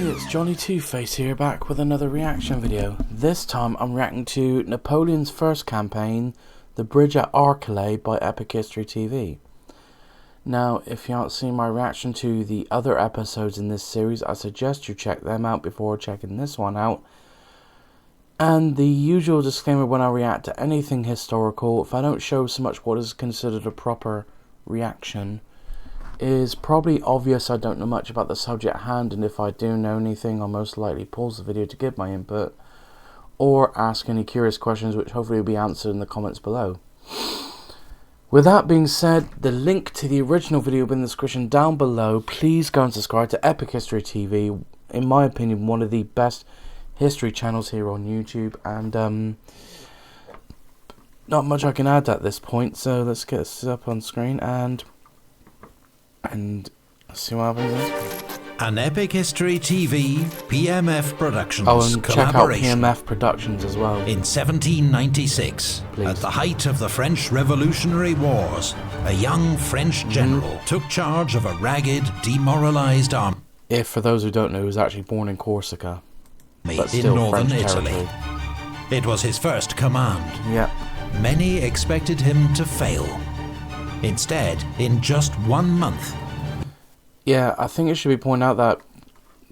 It's Johnny Two-Face here, back with another reaction video. This time I'm reacting to Napoleon's first campaign, The Bridge at Arcole by Epic History TV. Now, if you haven't seen my reaction to the other episodes in this series, I suggest you check them out before checking this one out. And the usual disclaimer when I react to anything historical, if I don't show so much what is considered a proper reaction, is probably obvious. I don't know much about the subject at hand, and if I do know anything, I'll most likely pause the video to give my input, or ask any curious questions which hopefully will be answered in the comments below. With that being said, the link to the original video will be in the description down below. Please go and subscribe to Epic History TV, in my opinion one of the best history channels here on YouTube, and not much I can add at this point, so let's get this up on screen and see what happens. An Epic History TV PMF Productions and check out collaboration PMF Productions as well. In 1796, Please. At the height of the French Revolutionary Wars, a young French general took charge of a ragged, demoralized army. If, for those who don't know, he was actually born in Corsica, but in still northern French Italy. territory. It was his first command. Yep. Many expected him to fail. Instead, in just 1 month. Yeah, I think it should be pointed out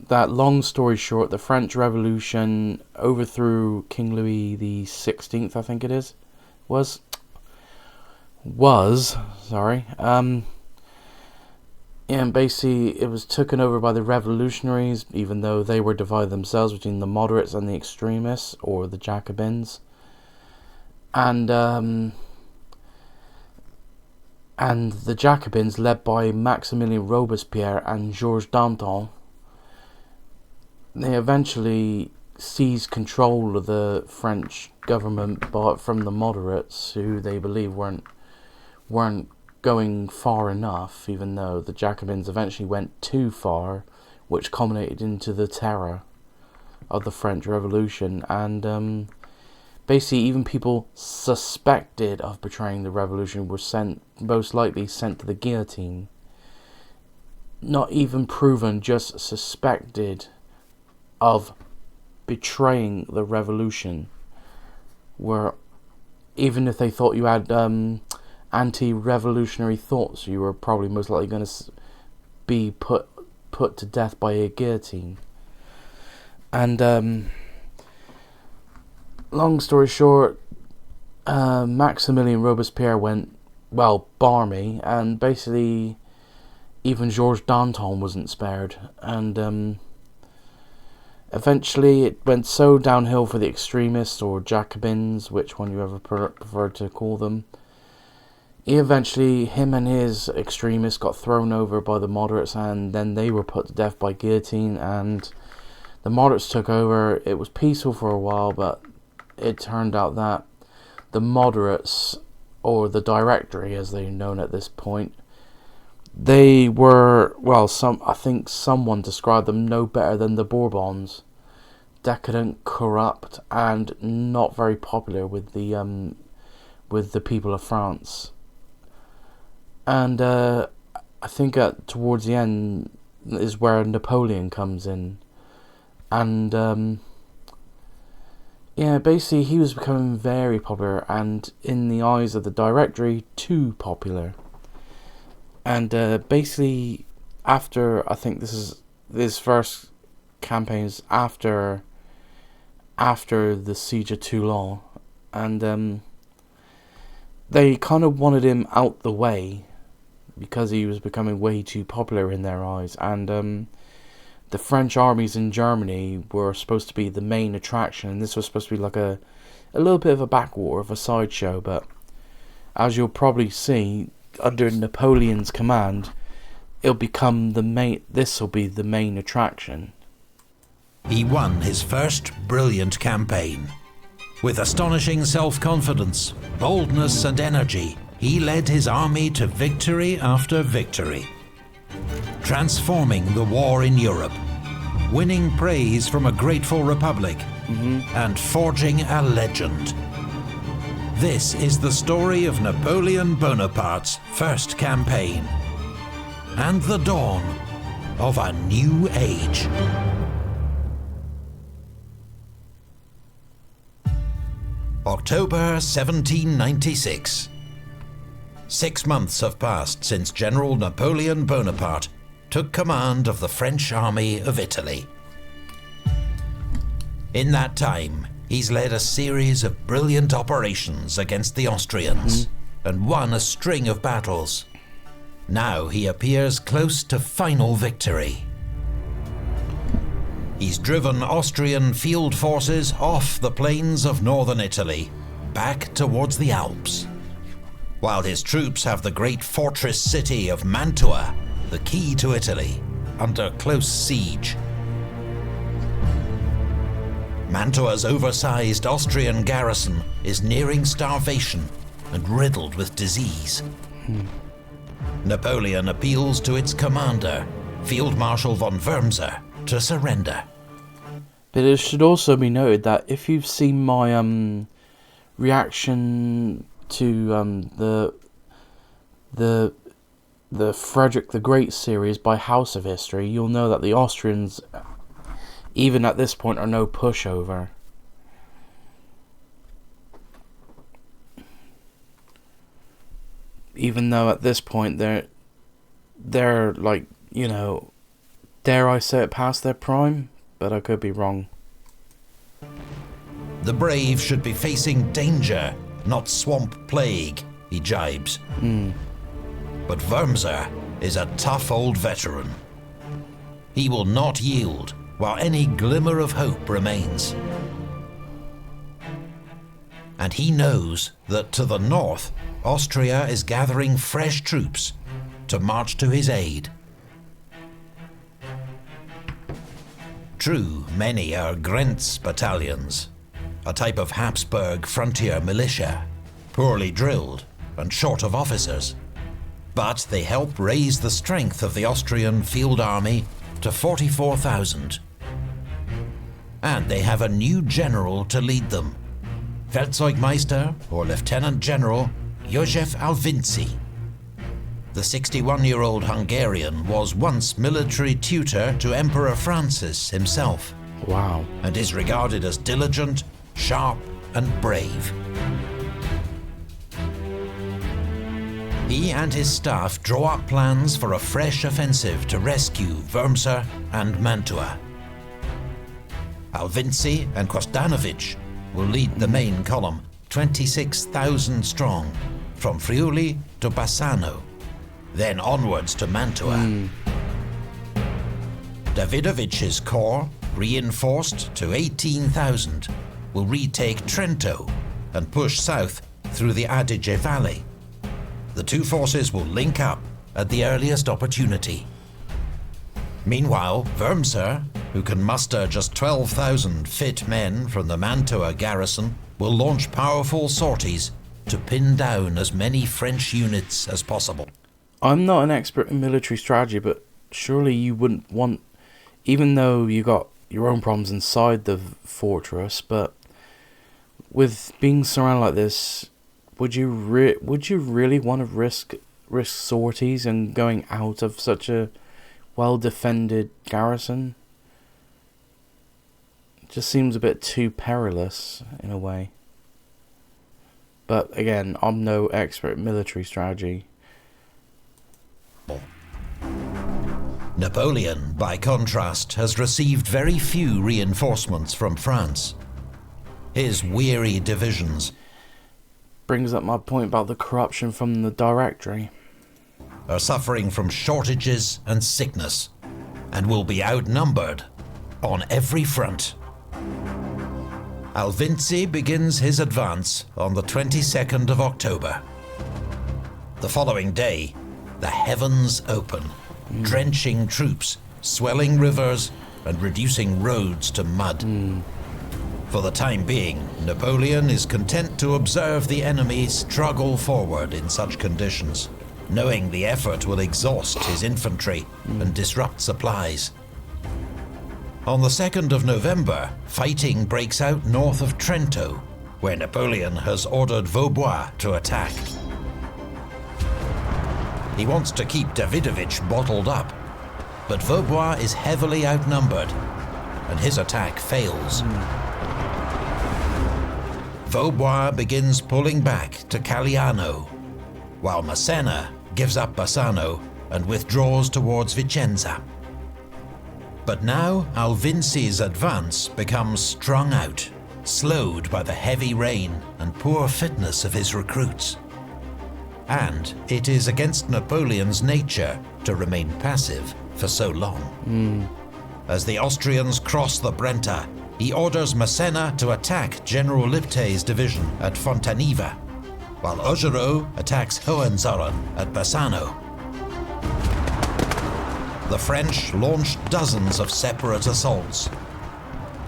that long story short, the French Revolution overthrew King Louis the 16th, I think it is, was, sorry, and basically it was taken over by the revolutionaries, even though they were divided themselves between the moderates and the extremists, or the Jacobins, and the Jacobins, led by Maximilien Robespierre and Georges Danton, they eventually seized control of the French government, but from the moderates, who they believe weren't going far enough, even though the Jacobins eventually went too far, which culminated into the terror of the French Revolution, and basically, even people suspected of betraying the revolution were most likely sent to the guillotine. Not even proven, just suspected of betraying the revolution. Where, even if they thought you had anti-revolutionary thoughts, you were probably most likely going to be put to death by a guillotine. And long story short, Maximilien Robespierre went, well, barmy, and basically even Georges Danton wasn't spared, and eventually it went so downhill for the extremists, or Jacobins, which one you ever prefer to call them. Him and his extremists got thrown over by the moderates, and then they were put to death by guillotine, and the moderates took over. It was peaceful for a while, but it turned out that the moderates, or the Directory as they're known at this point, they were, well, I think someone described them no better than the Bourbons. Decadent, corrupt, and not very popular with the people of France. And I think towards the end is where Napoleon comes in, and yeah, basically he was becoming very popular, and in the eyes of the Directory, too popular. And basically, after, I think this first campaign is after the siege of Toulon, and they kind of wanted him out the way because he was becoming way too popular in their eyes, and the French armies in Germany were supposed to be the main attraction, and this was supposed to be like a little bit of a backwater, of a sideshow, but as you'll probably see, under Napoleon's command, this will be the main attraction. He won his first brilliant campaign. With astonishing self-confidence, boldness and energy, he led his army to victory after victory, transforming the war in Europe, winning praise from a grateful republic, and forging a legend. This is the story of Napoleon Bonaparte's first campaign and the dawn of a new age. October 1796. 6 months have passed since General Napoleon Bonaparte took command of the French army of Italy. In that time, he's led a series of brilliant operations against the Austrians and won a string of battles. Now he appears close to final victory. He's driven Austrian field forces off the plains of northern Italy, back towards the Alps, while his troops have the great fortress city of Mantua, the key to Italy, under close siege. Mantua's oversized Austrian garrison is nearing starvation and riddled with disease. Napoleon appeals to its commander, Field Marshal von Wurmser, to surrender. But it should also be noted that if you've seen my reaction to the Frederick the Great series by House of History, you'll know that the Austrians, even at this point, are no pushover. Even though at this point they're like, you know, dare I say it, past their prime, but I could be wrong. The brave should be facing danger, not swamp plague, he jibes. But Wurmser is a tough old veteran. He will not yield while any glimmer of hope remains. And he knows that to the north, Austria is gathering fresh troops to march to his aid. True, many are Grentz battalions, a type of Habsburg frontier militia, poorly drilled and short of officers. But they help raise the strength of the Austrian field army to 44,000. And they have a new general to lead them, Feldzeugmeister, or Lieutenant General, József Alvinci. The 61-year-old Hungarian was once military tutor to Emperor Francis himself. Wow. And is regarded as diligent, sharp, and brave. He and his staff draw up plans for a fresh offensive to rescue Wurmser and Mantua. Alvinci and Kostanovic will lead the main column, 26,000 strong, from Friuli to Bassano, then onwards to Mantua. Davidovic's corps, reinforced to 18,000, will retake Trento and push south through the Adige Valley. The two forces will link up at the earliest opportunity. Meanwhile, Wurmser, who can muster just 12,000 fit men from the Mantua garrison, will launch powerful sorties to pin down as many French units as possible. I'm not an expert in military strategy, but surely you wouldn't want, even though you got your own problems inside the fortress, but with being surrounded like this, would you really want to risk sorties and going out of such a well-defended garrison? It just seems a bit too perilous in a way. But again, I'm no expert in military strategy. Napoleon, by contrast, has received very few reinforcements from France. His weary divisions Brings up my point about the corruption from the directory. Are suffering from shortages and sickness, and will be outnumbered on every front. Alvinci begins his advance on the 22nd of October. The following day, the heavens open, drenching troops, swelling rivers, and reducing roads to mud. For the time being, Napoleon is content to observe the enemy struggle forward in such conditions, knowing the effort will exhaust his infantry and disrupt supplies. On the 2nd of November, fighting breaks out north of Trento, where Napoleon has ordered Vaubois to attack. He wants to keep Davidovich bottled up, but Vaubois is heavily outnumbered, and his attack fails. Vaubois begins pulling back to Caliano, while Massena gives up Bassano and withdraws towards Vicenza. But now Alvinci's advance becomes strung out, slowed by the heavy rain and poor fitness of his recruits. And it is against Napoleon's nature to remain passive for so long. As the Austrians cross the Brenta, he orders Massena to attack General Liptay's division at Fontaniva, while Augereau attacks Hohenzollern at Bassano. The French launched dozens of separate assaults.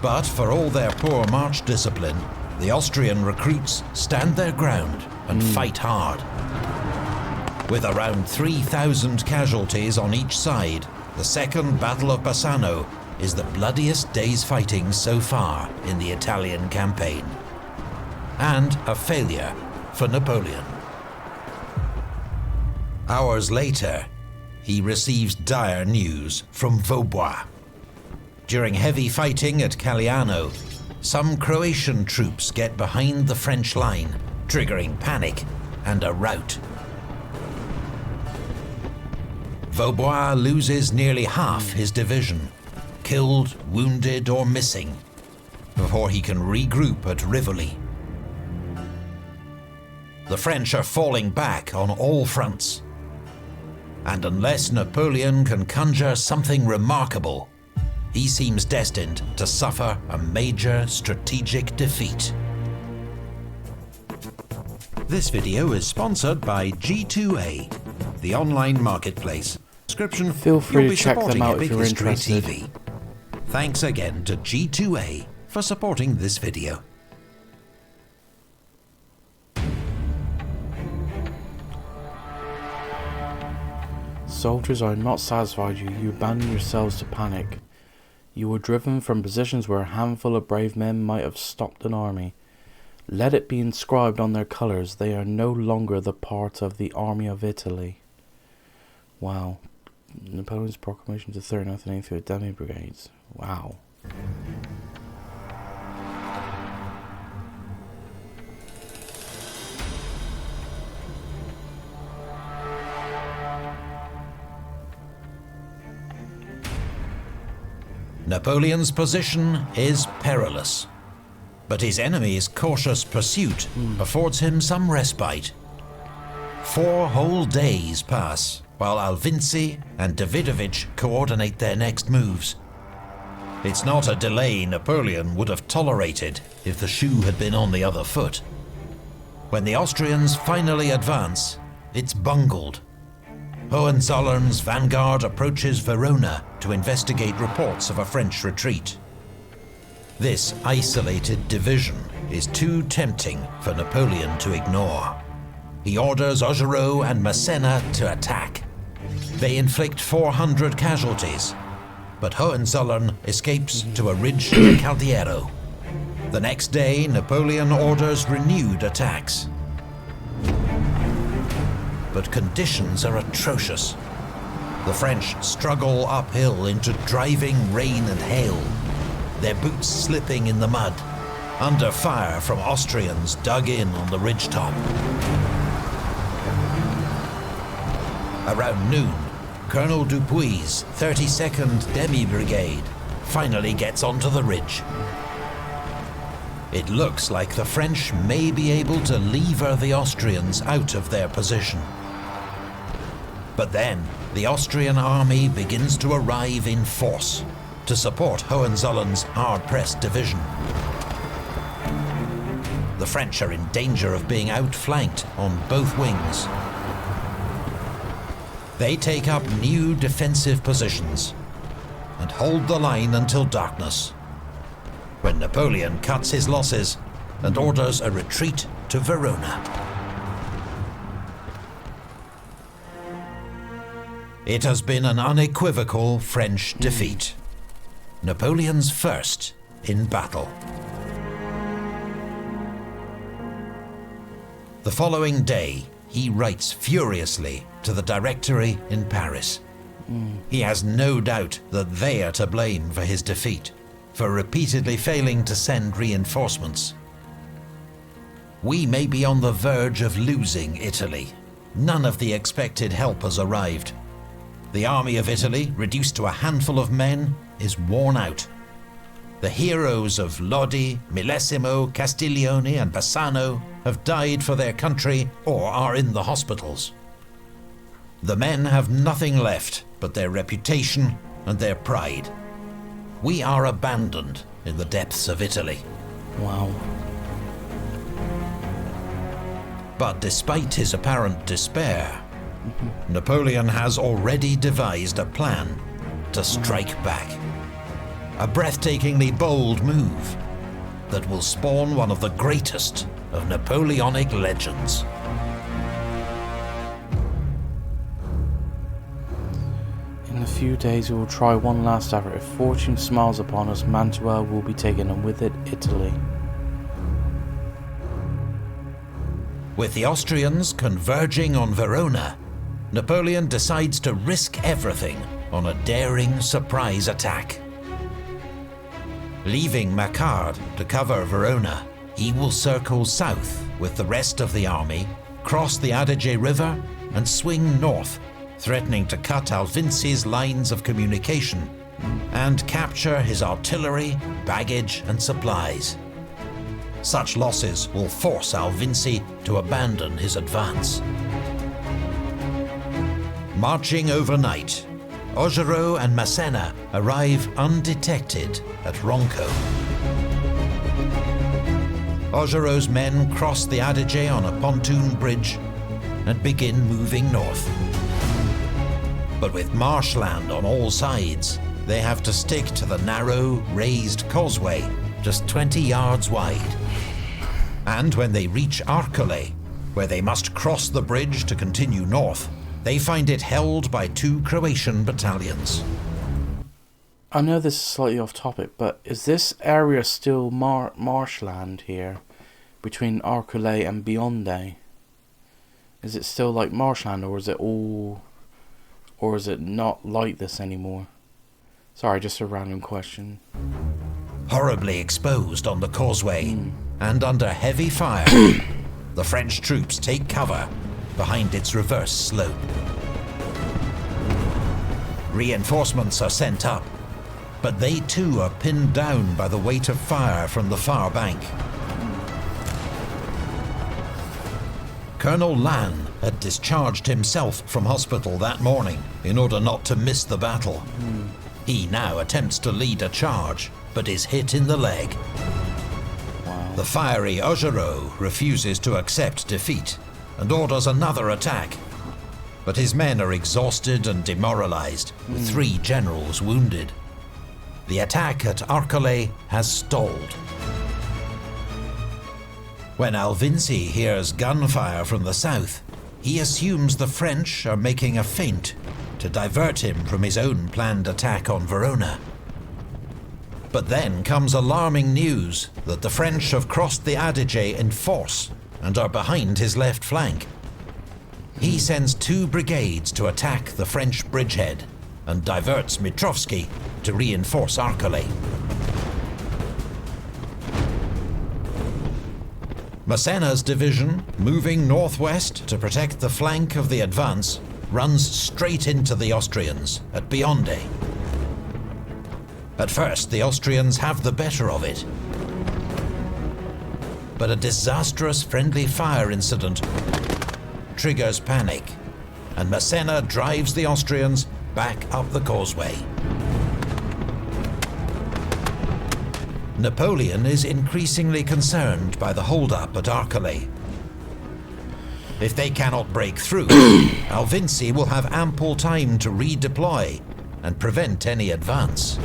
But for all their poor march discipline, the Austrian recruits stand their ground and fight hard. With around 3,000 casualties on each side, the Second Battle of Bassano is the bloodiest day's fighting so far in the Italian campaign. And a failure for Napoleon. Hours later, he receives dire news from Vaubois. During heavy fighting at Caliano, some Croatian troops get behind the French line, triggering panic and a rout. Vaubois loses nearly half his division, killed, wounded or missing, before he can regroup at Rivoli. The French are falling back on all fronts. And unless Napoleon can conjure something remarkable, he seems destined to suffer a major strategic defeat. This video is sponsored by G2A, the online marketplace. Subscription. Feel free You'll to be check them supporting out Epic if you're History interested. TV. Thanks again to G2A for supporting this video. Soldiers are not satisfied you abandon yourselves to panic. You were driven from positions where a handful of brave men might have stopped an army. Let it be inscribed on their colours, they are no longer the part of the army of Italy. Wow. Napoleon's proclamation to 39th and 85th Demi Brigades. Wow. Napoleon's position is perilous, but his enemy's cautious pursuit affords him some respite. 4 whole days pass while Alvinci and Davidovich coordinate their next moves. It's not a delay Napoleon would have tolerated if the shoe had been on the other foot. When the Austrians finally advance, it's bungled. Hohenzollern's vanguard approaches Verona to investigate reports of a French retreat. This isolated division is too tempting for Napoleon to ignore. He orders Augereau and Massena to attack. They inflict 400 casualties, but Hohenzollern escapes to a ridge near Caldiero. The next day, Napoleon orders renewed attacks. But conditions are atrocious. The French struggle uphill into driving rain and hail, their boots slipping in the mud, under fire from Austrians dug in on the ridgetop. Around noon, Colonel Dupuy's 32nd Demi Brigade finally gets onto the ridge. It looks like the French may be able to lever the Austrians out of their position. But then, the Austrian army begins to arrive in force to support Hohenzollern's hard-pressed division. The French are in danger of being outflanked on both wings. They take up new defensive positions and hold the line until darkness, when Napoleon cuts his losses and orders a retreat to Verona. It has been an unequivocal French defeat, Napoleon's first in battle. The following day, he writes furiously to the Directory in Paris. He has no doubt that they are to blame for his defeat, for repeatedly failing to send reinforcements. We may be on the verge of losing Italy. None of the expected help has arrived. The army of Italy, reduced to a handful of men, is worn out. The heroes of Lodi, Millesimo, Castiglione and Bassano have died for their country or are in the hospitals. The men have nothing left but their reputation and their pride. We are abandoned in the depths of Italy. Wow. But despite his apparent despair, Napoleon has already devised a plan to strike back. A breathtakingly bold move that will spawn one of the greatest of Napoleonic legends. In a few days we will try one last effort. If fortune smiles upon us, Mantua will be taken, and with it, Italy. With the Austrians converging on Verona, Napoleon decides to risk everything on a daring surprise attack. Leaving Macquart to cover Verona, he will circle south with the rest of the army, cross the Adige River and swing north, threatening to cut Alvinci's lines of communication and capture his artillery, baggage and supplies. Such losses will force Alvinci to abandon his advance. Marching overnight, Augereau and Massena arrive undetected at Ronco. Augereau's men cross the Adige on a pontoon bridge and begin moving north. But with marshland on all sides, they have to stick to the narrow, raised causeway, just 20 yards wide. And when they reach Arcole, where they must cross the bridge to continue north, they find it held by 2 Croatian battalions. I know this is slightly off topic, but is this area still marshland here, between Arcole and Bionde? Is it still like marshland, or is it all, or is it not like this anymore? Sorry, just a random question. Horribly exposed on the causeway and under heavy fire, the French troops take cover behind its reverse slope. Reinforcements are sent up, but they too are pinned down by the weight of fire from the far bank. Colonel Lannes had discharged himself from hospital that morning in order not to miss the battle. He now attempts to lead a charge, but is hit in the leg. Wow. The fiery Augereau refuses to accept defeat and orders another attack. But his men are exhausted and demoralized, with 3 generals wounded. The attack at Arcole has stalled. When Alvinci hears gunfire from the south, he assumes the French are making a feint to divert him from his own planned attack on Verona. But then comes alarming news that the French have crossed the Adige in force and are behind his left flank. He sends 2 brigades to attack the French bridgehead and diverts Mitrovsky to reinforce Arcole. Massena's division, moving northwest to protect the flank of the advance, runs straight into the Austrians at Bionde. At first, the Austrians have the better of it. But a disastrous friendly fire incident triggers panic, and Massena drives the Austrians back up the causeway. Napoleon is increasingly concerned by the hold-up at Arcole. If they cannot break through, Alvinci will have ample time to redeploy and prevent any advance.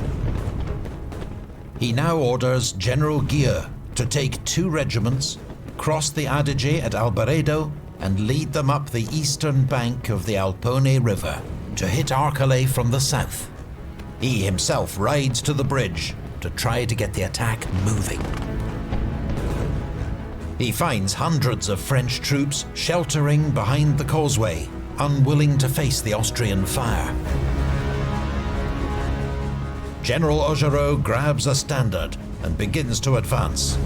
He now orders General Gueux to take 2 regiments, cross the Adige at Albaredo, and lead them up the eastern bank of the Alpone River to hit Arcole from the south. He himself rides to the bridge to try to get the attack moving. He finds hundreds of French troops sheltering behind the causeway, unwilling to face the Austrian fire. General Augereau grabs a standard and begins to advance.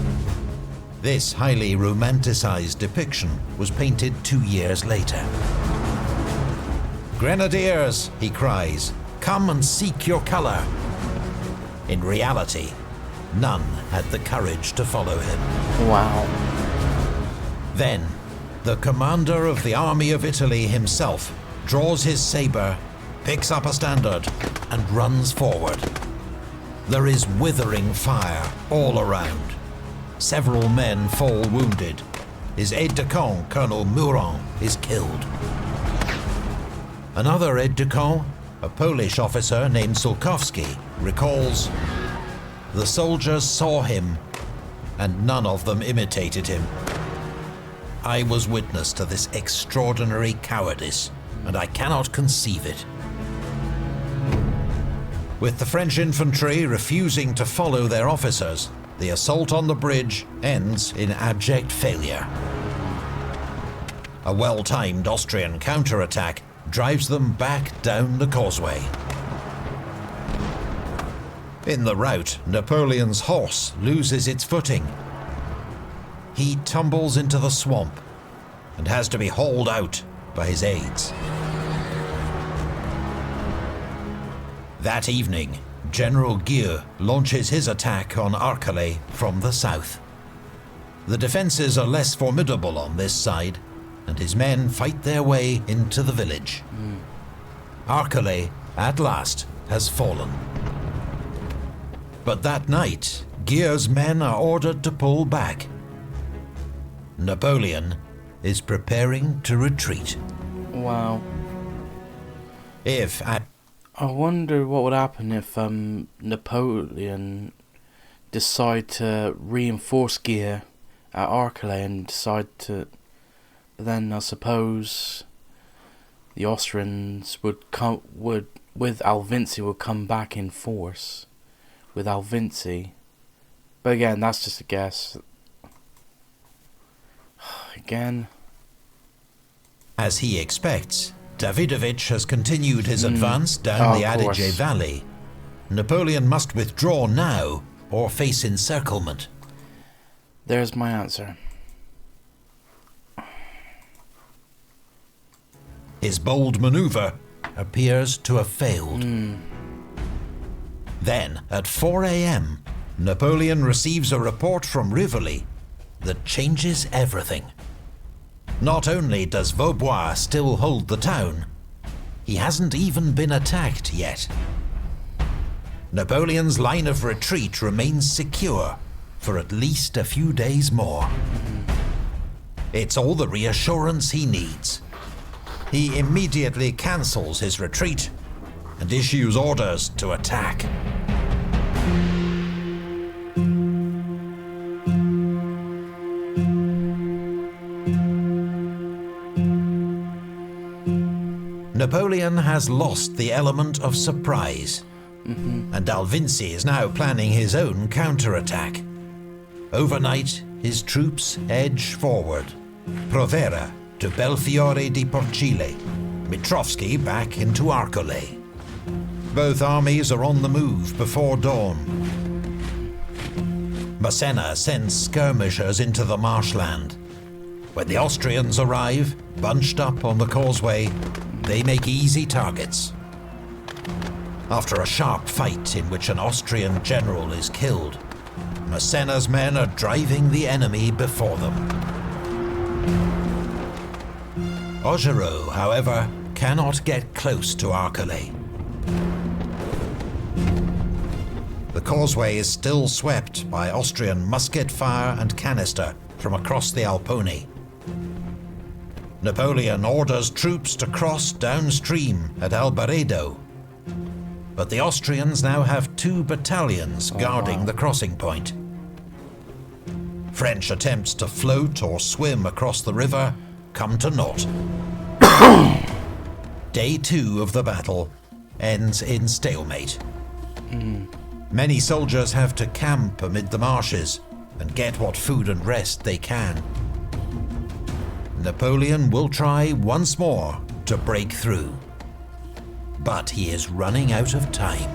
This highly romanticized depiction was painted 2 years later. "Grenadiers," he cries, "come and seek your color." In reality, none had the courage to follow him. Wow. Then, the commander of the army of Italy himself draws his saber, picks up a standard, and runs forward. There is withering fire all around. Several men fall wounded. His aide-de-camp, Colonel Muron, is killed. Another aide-de-camp, a Polish officer named Sulkowski, recalls, "The soldiers saw him, and none of them imitated him. I was witness to this extraordinary cowardice, and I cannot conceive it." With the French infantry refusing to follow their officers, the assault on the bridge ends in abject failure. A well-timed Austrian counterattack drives them back down the causeway. In the rout, Napoleon's horse loses its footing. He tumbles into the swamp and has to be hauled out by his aides. That evening, General Gueux launches his attack on Arcole from the south. The defences are less formidable on this side, and his men fight their way into the village. Arcole, at last, has fallen. But that night, Gueux's men are ordered to pull back. Napoleon is preparing to retreat. Wow. If at I wonder what would happen if Napoleon decide to reinforce Gueux at Arcole and decide to. Then I suppose the Austrians with Alvinci would come back in force with Alvinci. But again, that's just a guess. Again. As he expects, Davidovich has continued his advance down the Adige Valley. Napoleon must withdraw now or face encirclement. There's my answer. His bold maneuver appears to have failed. Then, at 4 a.m., Napoleon receives a report from Rivoli that changes everything. Not only does Vaubois still hold the town, he hasn't even been attacked yet. Napoleon's line of retreat remains secure for at least a few days more. It's all the reassurance he needs. He immediately cancels his retreat and issues orders to attack. Napoleon has lost the element of surprise, and Alvinci is now planning his own counterattack. Overnight, his troops edge forward. Provera to Belfiore di Porcile, Mitrovsky back into Arcole. Both armies are on the move before dawn. Massena sends skirmishers into the marshland. When the Austrians arrive, bunched up on the causeway, they make easy targets. After a sharp fight in which an Austrian general is killed, Massena's men are driving the enemy before them. Augereau, however, cannot get close to Arcole. The causeway is still swept by Austrian musket fire and canister from across the Alponi. Napoleon orders troops to cross downstream at Albaredo, but the Austrians now have 2 battalions guarding the crossing point. French attempts to float or swim across the river come to naught. Day 2 of the battle ends in stalemate. Many soldiers have to camp amid the marshes, and get what food and rest they can. Napoleon will try once more to break through, but he is running out of time.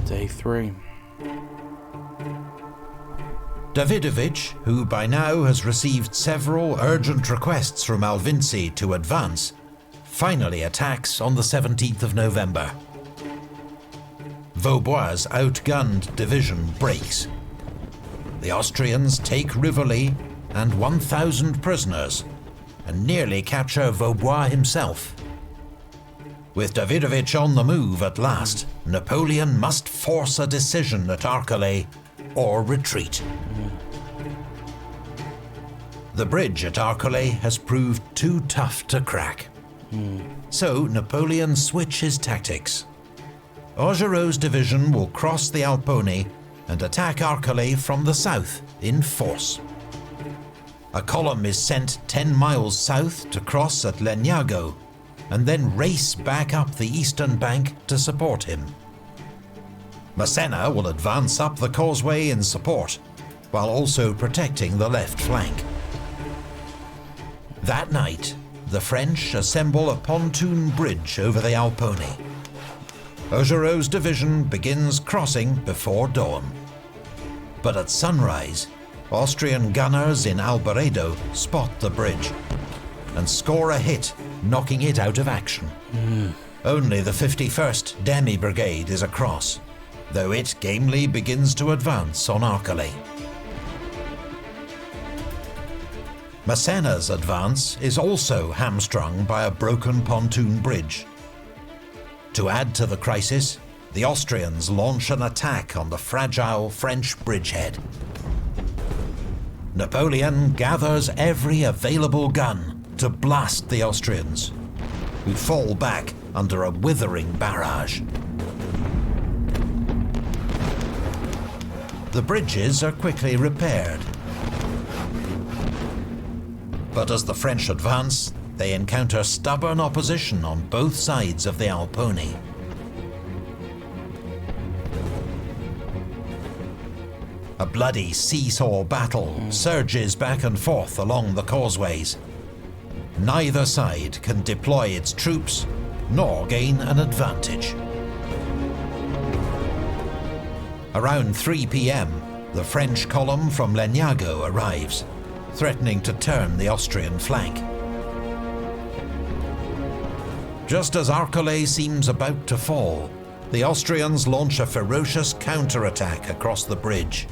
Day 3. Davidovich, who by now has received several urgent requests from Alvinci to advance, finally attacks on the 17th of November. Vaubois' outgunned division breaks. The Austrians take Rivoli and 1,000 prisoners, and nearly capture Vaubois himself. With Davidovich on the move at last, Napoleon must force a decision at Arcole or retreat. The bridge at Arcole has proved too tough to crack. So Napoleon switches tactics. Augereau's division will cross the Alpone and attack Arcole from the south in force. A column is sent 10 miles south to cross at Legnago and then race back up the eastern bank to support him. Massena will advance up the causeway in support, while also protecting the left flank. That night, the French assemble a pontoon bridge over the Alpone. Augereau's division begins crossing before dawn. But at sunrise, Austrian gunners in Albaredo spot the bridge and score a hit, knocking it out of action. Only the 51st Demi Brigade is across, though it gamely begins to advance on Arcole. Massena's advance is also hamstrung by a broken pontoon bridge. To add to the crisis, the Austrians launch an attack on the fragile French bridgehead. Napoleon gathers every available gun to blast the Austrians, who fall back under a withering barrage. The bridges are quickly repaired. But as the French advance, they encounter stubborn opposition on both sides of the Alpone. A bloody seesaw battle surges back and forth along the causeways. Neither side can deploy its troops nor gain an advantage. Around 3 p.m, the French column from Legnago arrives, threatening to turn the Austrian flank. Just as Arcole seems about to fall, the Austrians launch a ferocious counterattack across the bridge.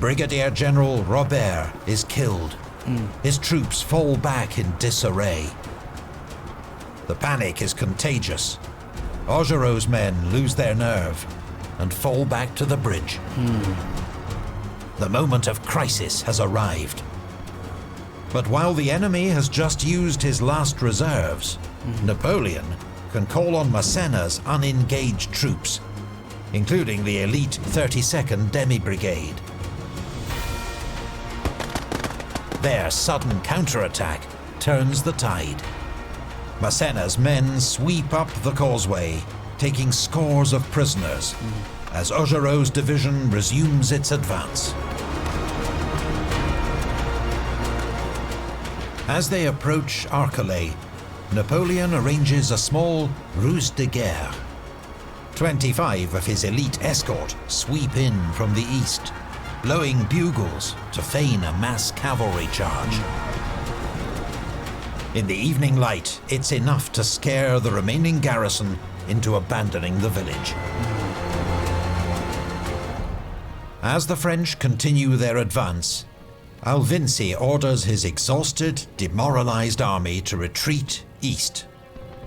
Brigadier General Robert is killed. His troops fall back in disarray. The panic is contagious. Augereau's men lose their nerve and fall back to the bridge. The moment of crisis has arrived. But while the enemy has just used his last reserves, Napoleon can call on Massena's unengaged troops, including the elite 32nd Demi Brigade. Their sudden counterattack turns the tide. Massena's men sweep up the causeway, taking scores of prisoners, as Augereau's division resumes its advance. As they approach Arcole, Napoleon arranges a small ruse de guerre. 25 of his elite escort sweep in from the east, blowing bugles to feign a mass cavalry charge. In the evening light, it's enough to scare the remaining garrison into abandoning the village. As the French continue their advance, Alvinci orders his exhausted, demoralized army to retreat east,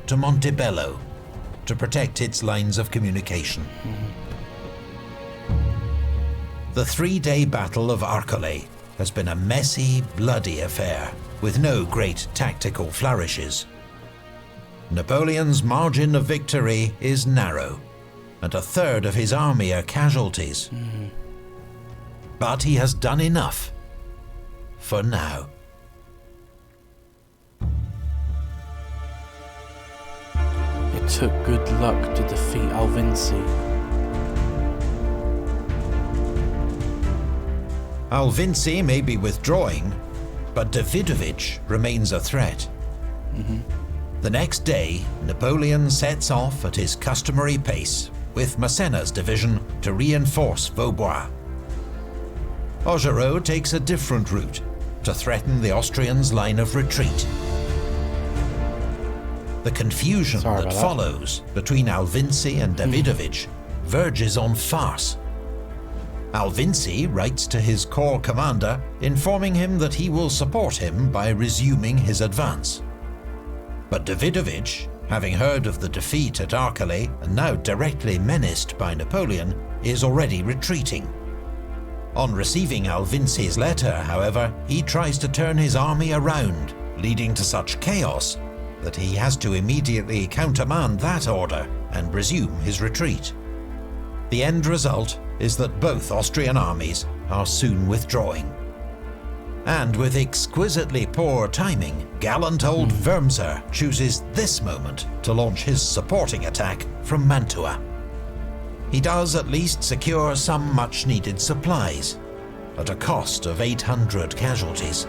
to Montebello, to protect its lines of communication. The 3-day Battle of Arcole has been a messy, bloody affair, with no great tactical flourishes. Napoleon's margin of victory is narrow, and a third of his army are casualties. But he has done enough, for now. It took good luck to defeat Alvinci. Alvinci may be withdrawing, but Davidovich remains a threat. The next day, Napoleon sets off at his customary pace with Massena's division to reinforce Vaubois. Augereau takes a different route to threaten the Austrians' line of retreat. The confusion that follows between Alvinci and Davidovich verges on farce. Alvinci writes to his corps commander, informing him that he will support him by resuming his advance. But Davidovich, having heard of the defeat at Arcole and now directly menaced by Napoleon, is already retreating. On receiving Alvinci's letter, however, he tries to turn his army around, leading to such chaos that he has to immediately countermand that order and resume his retreat. The end result is that both Austrian armies are soon withdrawing. And with exquisitely poor timing, gallant old Wurmser chooses this moment to launch his supporting attack from Mantua. He does at least secure some much-needed supplies, at a cost of 800 casualties.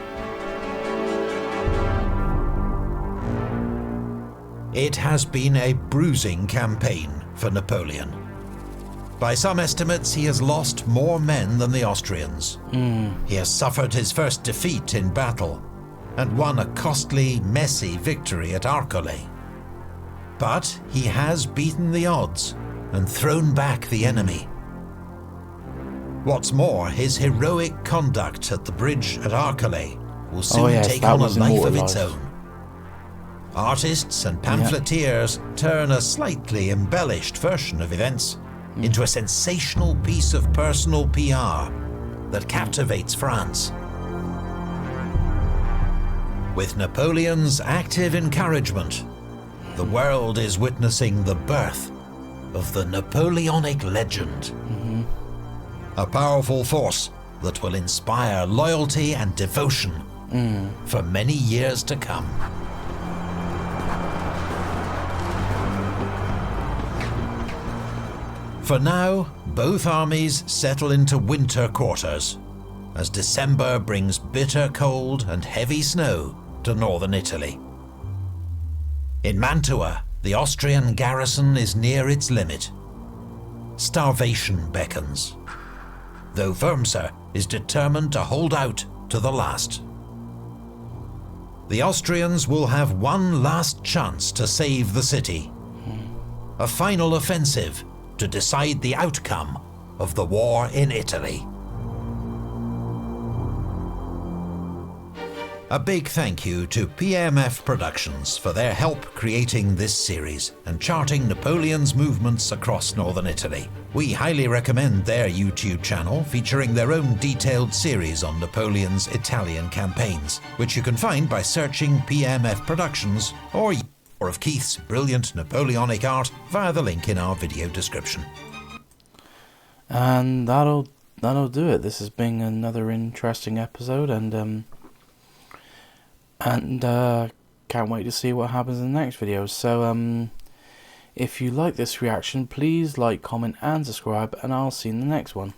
It has been a bruising campaign for Napoleon. By some estimates, he has lost more men than the Austrians. He has suffered his first defeat in battle and won a costly, messy victory at Arcole. But he has beaten the odds and thrown back the enemy. What's more, his heroic conduct at the bridge at Arcole will soon take on a life of its own. Artists and pamphleteers turn a slightly embellished version of events into a sensational piece of personal PR that captivates France. With Napoleon's active encouragement, the world is witnessing the birth of the Napoleonic legend. A powerful force that will inspire loyalty and devotion for many years to come. For now, both armies settle into winter quarters, as December brings bitter cold and heavy snow to northern Italy. In Mantua, the Austrian garrison is near its limit. Starvation beckons, though Wurmser is determined to hold out to the last. The Austrians will have one last chance to save the city. A final offensive to decide the outcome of the war in Italy. A big thank you to PMF Productions for their help creating this series and charting Napoleon's movements across northern Italy. We highly recommend their YouTube channel featuring their own detailed series on Napoleon's Italian campaigns, which you can find by searching PMF Productions or of Keith's brilliant Napoleonic art via the link in our video description. And that'll do it. This has been another interesting episode, and can't wait to see what happens in the next video. So if you like this reaction, please like, comment and subscribe, and I'll see you in the next one.